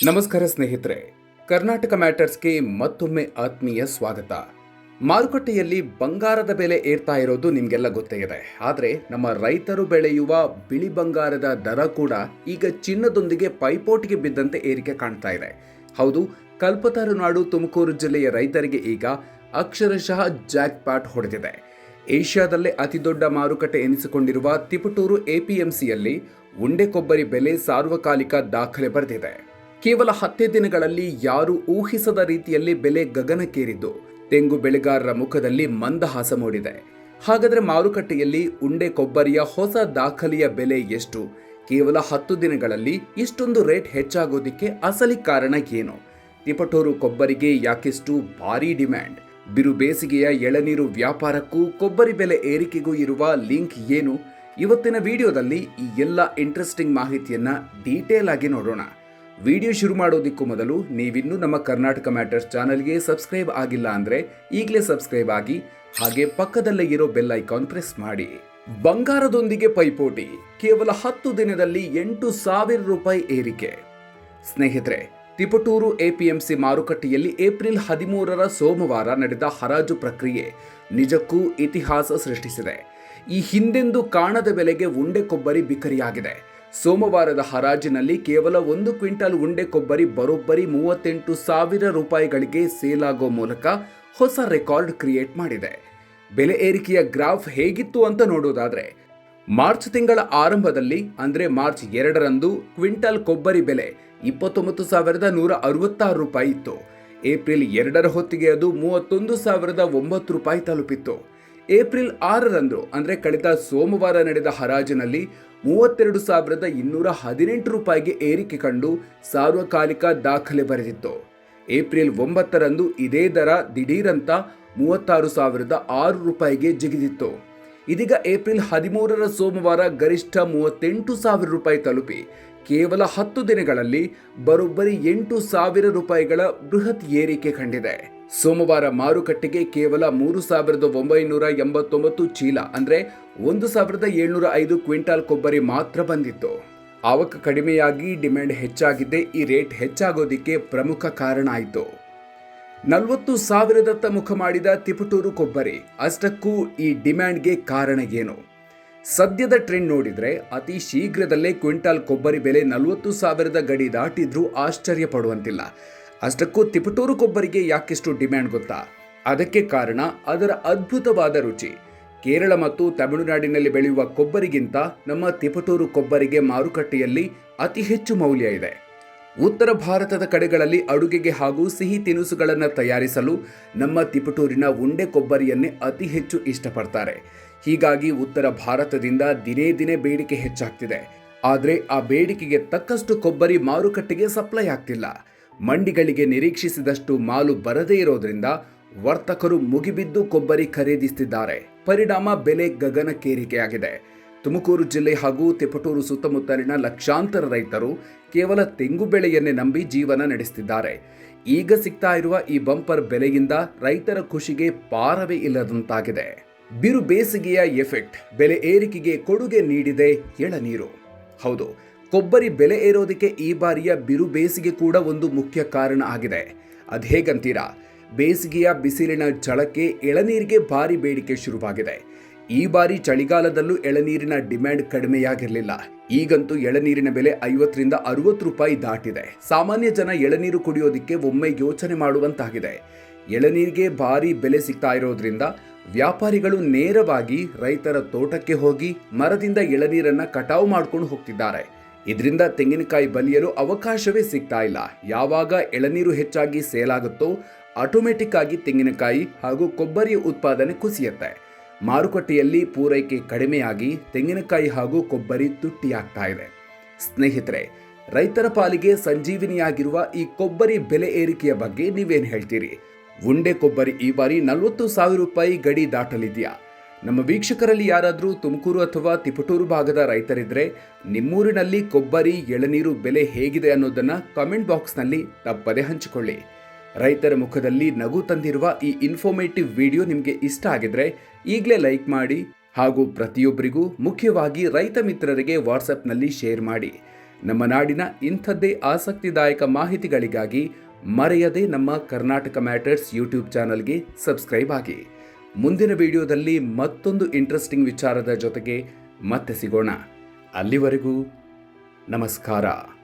ನಮಸ್ಕಾರ ಸ್ನೇಹಿತರೆ, ಕರ್ನಾಟಕ ಮ್ಯಾಟರ್ಸ್ಗೆ ಮತ್ತೊಮ್ಮೆ ಆತ್ಮೀಯ ಸ್ವಾಗತ. ಮಾರುಕಟ್ಟೆಯಲ್ಲಿ ಬಂಗಾರದ ಬೆಲೆ ಏರ್ತಾ ಇರೋದು ನಿಮಗೆಲ್ಲ ಗೊತ್ತೇ ಇದೆ. ಆದರೆ ನಮ್ಮ ರೈತರು ಬೆಳೆಯುವ ಬಿಳಿ ಬಂಗಾರದ ದರ ಕೂಡ ಈಗ ಚಿನ್ನದೊಂದಿಗೆ ಪೈಪೋಟಿಗೆ ಬಿದ್ದಂತೆ ಏರಿಕೆ ಕಾಣ್ತಾ ಇದೆ. ಹೌದು, ಕಲ್ಪತರು ನಾಡು ತುಮಕೂರು ಜಿಲ್ಲೆಯ ರೈತರಿಗೆ ಈಗ ಅಕ್ಷರಶಃ ಜಾಕ್ ಪಾಟ್ ಹೊಡೆದಿದೆ. ಏಷ್ಯಾದಲ್ಲೇ ಅತಿದೊಡ್ಡ ಮಾರುಕಟ್ಟೆ ಎನಿಸಿಕೊಂಡಿರುವ ತಿಪಟೂರು ಎಪಿಎಂಸಿಯಲ್ಲಿ ಉಂಡೆ ಕೊಬ್ಬರಿ ಬೆಲೆ ಸಾರ್ವಕಾಲಿಕ ದಾಖಲೆ ಬರೆದಿದೆ. ಕೇವಲ 10 ದಿನಗಳಲ್ಲಿ ಯಾರು ಊಹಿಸದ ರೀತಿಯಲ್ಲಿ ಬೆಲೆ ಗಗನಕ್ಕೇರಿದ್ದು ತೆಂಗು ಬೆಳೆಗಾರರ ಮುಖದಲ್ಲಿ ಮಂದಹಾಸ ಮೂಡಿದೆ. ಹಾಗಾದರೆ ಮಾರುಕಟ್ಟೆಯಲ್ಲಿ ಉಂಡೆ ಕೊಬ್ಬರಿಯ ಹೊಸ ದಾಖಲೆಯ ಬೆಲೆ ಎಷ್ಟು? ಕೇವಲ 10 ದಿನಗಳಲ್ಲಿ ಇಷ್ಟೊಂದು ರೇಟ್ ಹೆಚ್ಚಾಗೋದಿಕ್ಕೆ ಅಸಲಿ ಕಾರಣ ಏನು? ತಿಪಟೂರು ಕೊಬ್ಬರಿಗೆ ಯಾಕಿಷ್ಟು ಭಾರೀ ಡಿಮ್ಯಾಂಡ್? ಬಿರು ಬೇಸಿಗೆಯ ಎಳನೀರು ವ್ಯಾಪಾರಕ್ಕೂ ಕೊಬ್ಬರಿ ಬೆಲೆ ಏರಿಕೆಗೂ ಇರುವ ಲಿಂಕ್ ಏನು? ಇವತ್ತಿನ ವಿಡಿಯೋದಲ್ಲಿ ಈ ಎಲ್ಲ ಇಂಟ್ರೆಸ್ಟಿಂಗ್ ಮಾಹಿತಿಯನ್ನ ಡೀಟೇಲ್ ಆಗಿ ನೋಡೋಣ. ವಿಡಿಯೋ ಶುರು ಮಾಡೋದಕ್ಕೂ ಮೊದಲು ನೀವಿನ್ನೂ ನಮ್ಮ ಕರ್ನಾಟಕ ಮ್ಯಾಟರ್ಸ್ ಚಾನಲ್ಗೆ ಸಬ್ಸ್ಕ್ರೈಬ್ ಆಗಿಲ್ಲ ಅಂದರೆ ಈಗಲೇ ಸಬ್ಸ್ಕ್ರೈಬ್ ಆಗಿ, ಹಾಗೆ ಪಕ್ಕದಲ್ಲೇ ಇರೋ ಬೆಲ್ ಐಕಾನ್ ಪ್ರೆಸ್ ಮಾಡಿ. ಬಂಗಾರದೊಂದಿಗೆ ಪೈಪೋಟಿ, ಕೇವಲ 10 ದಿನದಲ್ಲಿ 8,000 ರೂಪಾಯಿ ಏರಿಕೆ. ಸ್ನೇಹಿತರೆ, ತಿಪಟೂರು ಎಪಿಎಂಸಿ ಮಾರುಕಟ್ಟೆಯಲ್ಲಿ ಏಪ್ರಿಲ್ 13ರ ಸೋಮವಾರ ನಡೆದ ಹರಾಜು ಪ್ರಕ್ರಿಯೆ ನಿಜಕ್ಕೂ ಇತಿಹಾಸ ಸೃಷ್ಟಿಸಿದೆ. ಈ ಹಿಂದೆಂದೂ ಕಾಣದ ಬೆಲೆಗೆ ಉಂಡೆ ಕೊಬ್ಬರಿ ಬಿಕರಿಯಾಗಿದೆ. ಸೋಮವಾರದ ಹರಾಜಿನಲ್ಲಿ ಕೇವಲ 1 ಕ್ವಿಂಟಲ್ ಉಂಡೆ ಕೊಬ್ಬರಿ ಬರೋಬ್ಬರಿ 38,000 ರೂಪಾಯಿಗಳಿಗೆ ಸೇಲ್ ಆಗೋ ಮೂಲಕ ಹೊಸ ರೆಕಾರ್ಡ್ ಕ್ರಿಯೇಟ್ ಮಾಡಿದೆ. ಬೆಲೆ ಏರಿಕೆಯ ಗ್ರಾಫ್ ಹೇಗಿತ್ತು ಅಂತ ನೋಡೋದಾದ್ರೆ, ಮಾರ್ಚ್ ತಿಂಗಳ ಆರಂಭದಲ್ಲಿ ಅಂದರೆ ಮಾರ್ಚ್ 2ರಂದು ಕ್ವಿಂಟಲ್ ಕೊಬ್ಬರಿ ಬೆಲೆ 29,166 ರೂಪಾಯಿ ಇತ್ತು. ಏಪ್ರಿಲ್ 2ರ ಹೊತ್ತಿಗೆ ಅದು 31,009 ರೂಪಾಯಿ ತಲುಪಿತ್ತು. ಏಪ್ರಿಲ್ 6ರಂದು ಅಂದರೆ ಕಳೆದ ಸೋಮವಾರ ನಡೆದ ಹರಾಜಿನಲ್ಲಿ 32,218 ರೂಪಾಯಿಗೆ ಏರಿಕೆ ಕಂಡು ಸಾರ್ವಕಾಲಿಕ ದಾಖಲೆ ಬರೆದಿತ್ತು. ಏಪ್ರಿಲ್ 9ರಂದು ಇದೇ ದರ ದಿಢೀರಂತ 36,006 ರೂಪಾಯಿಗೆ ಜಿಗಿದಿತ್ತು. ಇದೀಗ ಏಪ್ರಿಲ್ 13ರ ಸೋಮವಾರ ಗರಿಷ್ಠ 38,000 ರೂಪಾಯಿ ತಲುಪಿ ಕೇವಲ 10 ದಿನಗಳಲ್ಲಿ ಬರೋಬ್ಬರಿ 8,000 ರೂಪಾಯಿಗಳ ಬೃಹತ್ ಏರಿಕೆ ಕಂಡಿದೆ. ಸೋಮವಾರ ಮಾರುಕಟ್ಟೆಗೆ ಕೇವಲ 3,989 ಚೀಲ ಅಂದರೆ 1,705 ಕ್ವಿಂಟಾಲ್ ಕೊಬ್ಬರಿ ಮಾತ್ರ ಬಂದಿತ್ತು. ಆವಕ ಕಡಿಮೆಯಾಗಿ ಡಿಮ್ಯಾಂಡ್ ಹೆಚ್ಚಾಗಿದ್ದೇ ಈ ರೇಟ್ ಹೆಚ್ಚಾಗೋದಿಕ್ಕೆ ಪ್ರಮುಖ ಕಾರಣ ಆಯಿತು. 40,000ದತ್ತ ಮುಖ ಮಾಡಿದ ತಿಪಟೂರು ಕೊಬ್ಬರಿ, ಅಷ್ಟಕ್ಕೂ ಈ ಡಿಮ್ಯಾಂಡ್ಗೆ ಕಾರಣ ಏನು? ಸದ್ಯದ ಟ್ರೆಂಡ್ ನೋಡಿದ್ರೆ ಅತಿ ಶೀಘ್ರದಲ್ಲೇ ಕ್ವಿಂಟಾಲ್ ಕೊಬ್ಬರಿ ಬೆಲೆ 40,000 ಗಡಿ ದಾಟಿದ್ರೂ ಆಶ್ಚರ್ಯ ಪಡುವಂತಿಲ್ಲ. ಅಷ್ಟಕ್ಕೂ ತಿಪಟೂರು ಕೊಬ್ಬರಿಗೆ ಯಾಕಿಷ್ಟು ಡಿಮ್ಯಾಂಡ್ ಗೊತ್ತಾ? ಅದಕ್ಕೆ ಕಾರಣ ಅದರ ಅದ್ಭುತವಾದ ರುಚಿ. ಕೇರಳ ಮತ್ತು ತಮಿಳುನಾಡಿನಲ್ಲಿ ಬೆಳೆಯುವ ಕೊಬ್ಬರಿಗಿಂತ ನಮ್ಮ ತಿಪಟೂರು ಕೊಬ್ಬರಿಗೆ ಮಾರುಕಟ್ಟೆಯಲ್ಲಿ ಅತಿ ಹೆಚ್ಚು ಮೌಲ್ಯ ಇದೆ. ಉತ್ತರ ಭಾರತದ ಕಡೆಗಳಲ್ಲಿ ಅಡುಗೆಗೆ ಹಾಗೂ ಸಿಹಿ ತಿನಿಸುಗಳನ್ನು ತಯಾರಿಸಲು ನಮ್ಮ ತಿಪಟೂರಿನ ಉಂಡೆ ಕೊಬ್ಬರಿಯನ್ನೇ ಅತಿ ಹೆಚ್ಚು ಇಷ್ಟಪಡ್ತಾರೆ. ಹೀಗಾಗಿ ಉತ್ತರ ಭಾರತದಿಂದ ದಿನೇ ದಿನೇ ಬೇಡಿಕೆ ಹೆಚ್ಚಾಗ್ತಿದೆ. ಆದರೆ ಆ ಬೇಡಿಕೆಗೆ ತಕ್ಕಷ್ಟು ಕೊಬ್ಬರಿ ಮಾರುಕಟ್ಟೆಗೆ ಸಪ್ಲೈ ಆಗ್ತಿಲ್ಲ. ಮಂಡಿಗಳಿಗೆ ನಿರೀಕ್ಷಿಸಿದಷ್ಟು ಮಾಲು ಬರದೇ ಇರೋದ್ರಿಂದ ವರ್ತಕರು ಮುಗಿಬಿದ್ದು ಕೊಬ್ಬರಿ ಖರೀದಿಸುತ್ತಿದ್ದಾರೆ. ಪರಿಣಾಮ ಬೆಲೆ ಗಗನಕ್ಕೇರಿಕೆಯಾಗಿದೆ. ತುಮಕೂರು ಜಿಲ್ಲೆ ಹಾಗೂ ತಿಪಟೂರು ಸುತ್ತಮುತ್ತಲಿನ ಲಕ್ಷಾಂತರ ರೈತರು ಕೇವಲ ತೆಂಗು ಬೆಳೆಯನ್ನೇ ನಂಬಿ ಜೀವನ ನಡೆಸುತ್ತಿದ್ದಾರೆ. ಈಗ ಸಿಗ್ತಾ ಇರುವ ಈ ಬಂಪರ್ ಬೆಲೆಯಿಂದ ರೈತರ ಖುಷಿಗೆ ಪಾರವೇ ಇಲ್ಲದಂತಾಗಿದೆ. ಬಿರು ಬೇಸಿಗೆಯ ಎಫೆಕ್ಟ್ ಬೆಲೆ ಏರಿಕೆಗೆ ಕೊಡುಗೆ ನೀಡಿದೆ ಎಳನೀರು. ಹೌದು, ಕೊಬ್ಬರಿ ಬೆಲೆ ಏರೋದಕ್ಕೆ ಈ ಬಾರಿಯ ಬಿರು ಬೇಸಿಗೆ ಕೂಡ ಒಂದು ಮುಖ್ಯ ಕಾರಣ ಆಗಿದೆ. ಅದೇಗಂತೀರಾ? ಬೇಸಿಗೆಯ ಬಿಸಿಲಿನ ಝಳಕ್ಕೆ ಎಳನೀರಿಗೆ ಭಾರಿ ಬೇಡಿಕೆ ಶುರುವಾಗಿದೆ. ಈ ಬಾರಿ ಚಳಿಗಾಲದಲ್ಲೂ ಎಳನೀರಿನ ಡಿಮ್ಯಾಂಡ್ ಕಡಿಮೆಯಾಗಿರಲಿಲ್ಲ. ಈಗಂತೂ ಎಳನೀರಿನ ಬೆಲೆ 50ರಿಂದ 60 ರೂಪಾಯಿ ದಾಟಿದೆ. ಸಾಮಾನ್ಯ ಜನ ಎಳನೀರು ಕುಡಿಯೋದಿಕ್ಕೆ ಒಮ್ಮೆ ಯೋಚನೆ ಮಾಡುವಂತಾಗಿದೆ. ಎಳನೀರಿಗೆ ಭಾರಿ ಬೆಲೆ ಸಿಗ್ತಾ ಇರೋದ್ರಿಂದ ವ್ಯಾಪಾರಿಗಳು ನೇರವಾಗಿ ರೈತರ ತೋಟಕ್ಕೆ ಹೋಗಿ ಮರದಿಂದ ಎಳನೀರನ್ನ ಕಟಾವು ಮಾಡ್ಕೊಂಡು ಹೋಗ್ತಿದ್ದಾರೆ. ಇದರಿಂದ ತೆಂಗಿನಕಾಯಿ ಬಲಿಯಲು ಅವಕಾಶವೇ ಸಿಗ್ತಾ ಇಲ್ಲ. ಯಾವಾಗ ಎಳನೀರು ಹೆಚ್ಚಾಗಿ ಸೇಲ್ ಆಗುತ್ತೋ ಆಟೋಮೆಟಿಕ್ ಆಗಿ ತೆಂಗಿನಕಾಯಿ ಹಾಗೂ ಕೊಬ್ಬರಿಯ ಉತ್ಪಾದನೆ ಕುಸಿಯುತ್ತೆ. ಮಾರುಕಟ್ಟೆಯಲ್ಲಿ ಪೂರೈಕೆ ಕಡಿಮೆಯಾಗಿ ತೆಂಗಿನಕಾಯಿ ಹಾಗೂ ಕೊಬ್ಬರಿ ತುಟ್ಟಿಯಾಗ್ತಾ ಇದೆ. ಸ್ನೇಹಿತರೆ, ರೈತರ ಪಾಲಿಗೆ ಸಂಜೀವಿನಿಯಾಗಿರುವ ಈ ಕೊಬ್ಬರಿ ಬೆಲೆ ಏರಿಕೆಯ ಬಗ್ಗೆ ನೀವೇನು ಹೇಳ್ತೀರಿ? ಉಂಡೆ ಕೊಬ್ಬರಿ ಈ ಬಾರಿ 40,000 ರೂಪಾಯಿ ಗಡಿ ದಾಟಲಿದೆಯಾ? ನಮ್ಮ ವೀಕ್ಷಕರಲ್ಲಿ ಯಾರಾದರೂ ತುಮಕೂರು ಅಥವಾ ತಿಪಟೂರು ಭಾಗದ ರೈತರಿದ್ರೆ ನಿಮ್ಮೂರಿನಲ್ಲಿ ಕೊಬ್ಬರಿ ಎಳನೀರು ಬೆಲೆ ಹೇಗಿದೆ ಅನ್ನೋದನ್ನ ಕಾಮೆಂಟ್ ಬಾಕ್ಸ್ನಲ್ಲಿ ತಪ್ಪದೆ ಹಂಚಿಕೊಳ್ಳಿ. ರೈತರ ಮುಖದಲ್ಲಿ ನಗು ತಂದಿರುವ ಈ ಇನ್ಫಾರ್ಮೇಟಿವ್ ವಿಡಿಯೋ ನಿಮಗೆ ಇಷ್ಟ ಆಗಿದ್ರೆ ಈಗಲೇ ಲೈಕ್ ಮಾಡಿ ಹಾಗೂ ಪ್ರತಿಯೊಬ್ಬರಿಗೂ, ಮುಖ್ಯವಾಗಿ ರೈತ ಮಿತ್ರರಿಗೆ ವಾಟ್ಸಪ್ನಲ್ಲಿ ಶೇರ್ ಮಾಡಿ. ನಮ್ಮ ನಾಡಿನ ಇಂಥದ್ದೇ ಆಸಕ್ತಿದಾಯಕ ಮಾಹಿತಿಗಳಿಗಾಗಿ ಮರೆಯದೆ ನಮ್ಮ ಕರ್ನಾಟಕ ಮ್ಯಾಟರ್ಸ್ ಯೂಟ್ಯೂಬ್ ಚಾನಲ್ಗೆ ಸಬ್ಸ್ಕ್ರೈಬ್ ಆಗಿ. ಮುಂದಿನ ವಿಡಿಯೋದಲ್ಲಿ ಮತ್ತೊಂದು ಇಂಟ್ರೆಸ್ಟಿಂಗ್ ವಿಚಾರದ ಜೊತೆಗೆ ಮತ್ತೆ ಸಿಗೋಣ. ಅಲ್ಲಿವರೆಗೂ ನಮಸ್ಕಾರ.